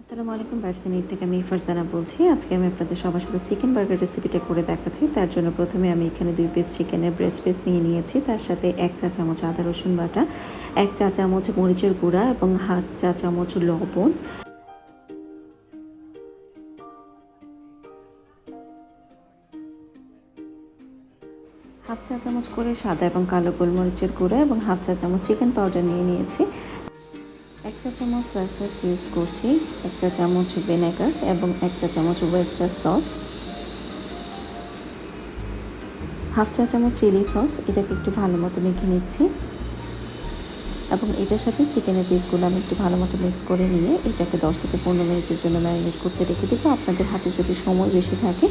আসসালামু আলাইকুম, ভার্সিনির থেকে আমি ফারজানা বলছি। আজকে আমি আপনাদের সবার সাথে চিকেন বার্গার রেসিপিটা করে দেখাচ্ছি। তার জন্য প্রথমে আমি এখানে 2 পিস চিকেনের ব্রেস্ট পিস নিয়ে নিয়েছি। তার সাথে 1 চা চামচ আদা রসুন বাটা, 1 চা চামচ মরিচের গুঁড়া এবং 1/2 চা চামচ লবণ, হাফ চা চামচ করে সাদা এবং কালো গোলমরিচের গুঁড়া এবং হাফ চা চামচ চিকেন পাউডার নিয়ে নিয়েছি। 1 চা চামচ সয়া সস ইউজ করছি, 1 চা চামচ ভিনেগার এবং 1 চা চামচ ওয়েস্টার সস, হাফ চা চামচ চিলি সস। এটাকে একটু ভালো মতো মেখে নিচ্ছি এবং এটার সাথে চিকেনের পিসগুলো আমি একটু ভালো মতো মিক্স করে নিয়ে এটাকে 10 থেকে 15 মিনিটের জন্য ম্যারিনেট করতে রেখে দেবো। আপনাদের হাতে যদি সময় বেশি থাকে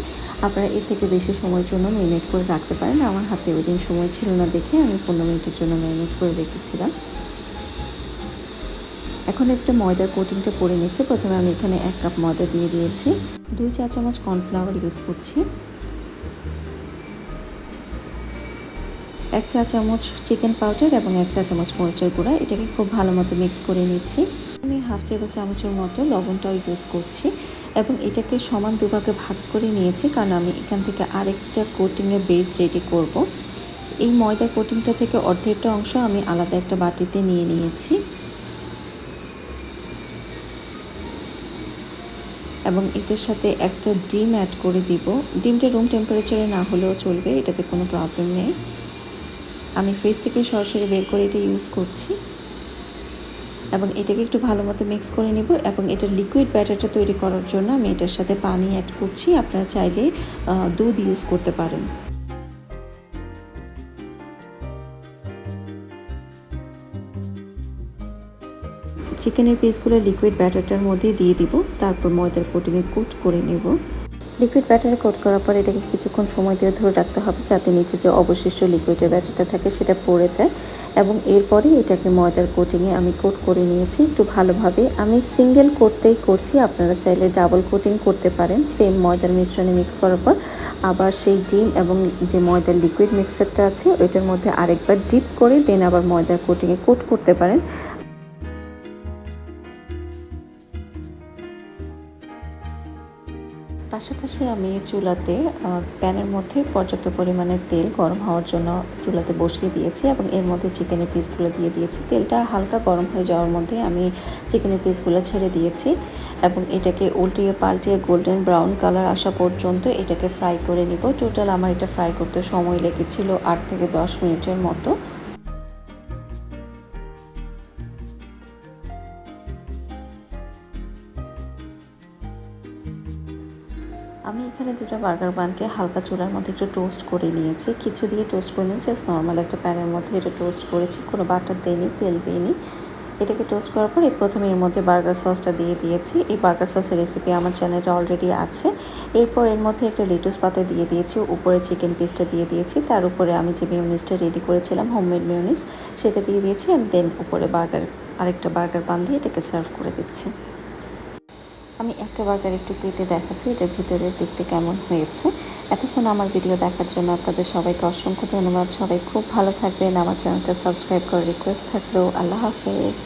আপনারা এর থেকে বেশি সময়ের জন্য ম্যারিনেট করে রাখতে পারেন। আমার হাতে ওই দিন সময় ছিল না দেখে আমি 15 মিনিটের জন্য ম্যারিনেট করে রেখেছিলাম। এখন একটা ময়দার কোটিংটা করে নিচ্ছি। প্রথমে আমি এখানে 1 কাপ ময়দা দিয়ে দিয়েছি, 2 চা চামচ কর্নফ্লাওয়ার ইউজ করছি, 1 চা চামচ চিকেন পাউডার এবং 1 চা চামচ মরিচের গুঁড়া। এটাকে খুব ভালো মতো মিক্স করে নিচ্ছি। আমি হাফ টেবিল চামচের মতো লবণটাও ইউজ করছি এবং এটাকে সমান দুভাগে ভাগ করে নিয়েছি, কারণ আমি এখান থেকে আরেকটা কোটিংয়ের বেস রেডি করব। এই ময়দার কোটিংটা থেকে অর্ধেকটা অংশ আমি আলাদা একটা বাটিতে নিয়ে নিয়েছি এবং এটার সাথে একটা ডিম অ্যাড করে দিব। ডিমটা রুম টেম্পারেচারে না হলেও চলবে, এটাতে কোনো প্রবলেম নেই। আমি ফ্রিজ থেকে সরাসরি বের করে এটা ইউজ করছি এবং এটাকে একটু ভালো মতো মিক্স করে নেব এবং এটার লিকুইড ব্যাটারটা তৈরি করার জন্য আমি এটার সাথে পানি অ্যাড করছি। আপনারা চাইলে দুধ ইউজ করতে পারেন। চিকেনের পিসগুলো লিকুইড ব্যাটারটার মধ্যে দিয়ে দিব, তারপর ময়দার কোটিংয়ে কোট করে নেব। লিকুইড ব্যাটারে কোট করার পর এটাকে কিছুক্ষণ সময় দিয়ে ধরে রাখতে হবে, যাতে নিচে যে অবশিষ্ট লিকুইডের ব্যাটারটা থাকে সেটা পড়ে যায় এবং এরপরে এটাকে ময়দার কোটিংয়ে আমি কোট করে নিয়েছি একটু ভালোভাবে। আমি সিঙ্গেল কোটটাই করছি, আপনারা চাইলে ডাবল কোটিং করতে পারেন। সেম ময়দার মিশ্রণে মিক্স করার পর আবার সেই ডিম এবং যে ময়দার লিকুইড মিক্সারটা আছে ওইটার মধ্যে আরেকবার ডিপ করে দেন আবার ময়দার কোটিংয়ে কোট করতে পারেন। পাশাপাশি আমি চুলাতে প্যানের মধ্যে পর্যাপ্ত পরিমাণে তেল গরম হওয়ার জন্য চুলাতে বসিয়ে দিয়েছি এবং এর মধ্যে চিকেনের পিসগুলো দিয়ে দিয়েছি। তেলটা হালকা গরম হয়ে যাওয়ার মধ্যে আমি চিকেনের পিসগুলো ছেড়ে দিয়েছি এবং এটাকে উল্টিয়ে পাল্টিয়ে গোল্ডেন ব্রাউন কালার আসা পর্যন্ত এটাকে ফ্রাই করে নিব। টোটাল আমার এটা ফ্রাই করতে সময় লেগেছিল 8 থেকে 10 মিনিটের মতো। আমি এখানে 2টা বার্গার বানকে হালকা চুলার মধ্যে একটু টোস্ট করে নিয়েছি, কিছু দিয়ে টোস্ট করে নিয়েছি। জাস্ট নর্মাল একটা প্যানের মধ্যে এটা টোস্ট করেছি, কোনো বাটার দিইনি, তেল দিইনি। এটাকে টোস্ট করার পর প্রথমে এর মধ্যে বার্গার সসটা দিয়ে দিয়েছি। এই বার্গার সসের রেসিপি আমার চ্যানেলে অলরেডি আছে। এরপর এর মধ্যে একটা লেটুস পাতা দিয়ে দিয়েছি, উপরে চিকেন পিসটা দিয়ে দিয়েছি, তার উপরে আমি যে মেয়োনিজটা রেডি করেছিলাম হোমমেড মেয়োনিজ সেটা দিয়ে দিয়েছি অ্যান্ড দেন উপরে আরেকটা বার্গার বান দিয়ে এটাকে সার্ভ করে দিচ্ছি। আমি একটা বার্গার একটু কেটে দেখাচ্ছি এটার ভিতরের দেখতে কেমন হয়েছে। এতক্ষণ আমার ভিডিও দেখার জন্য আপনাদের সবাইকে অসংখ্য ধন্যবাদ। সবাই খুব ভালো থাকবেন। আমার চ্যানেলটা সাবস্ক্রাইব করার রিকোয়েস্ট থাকলো। আল্লাহ হাফেজ।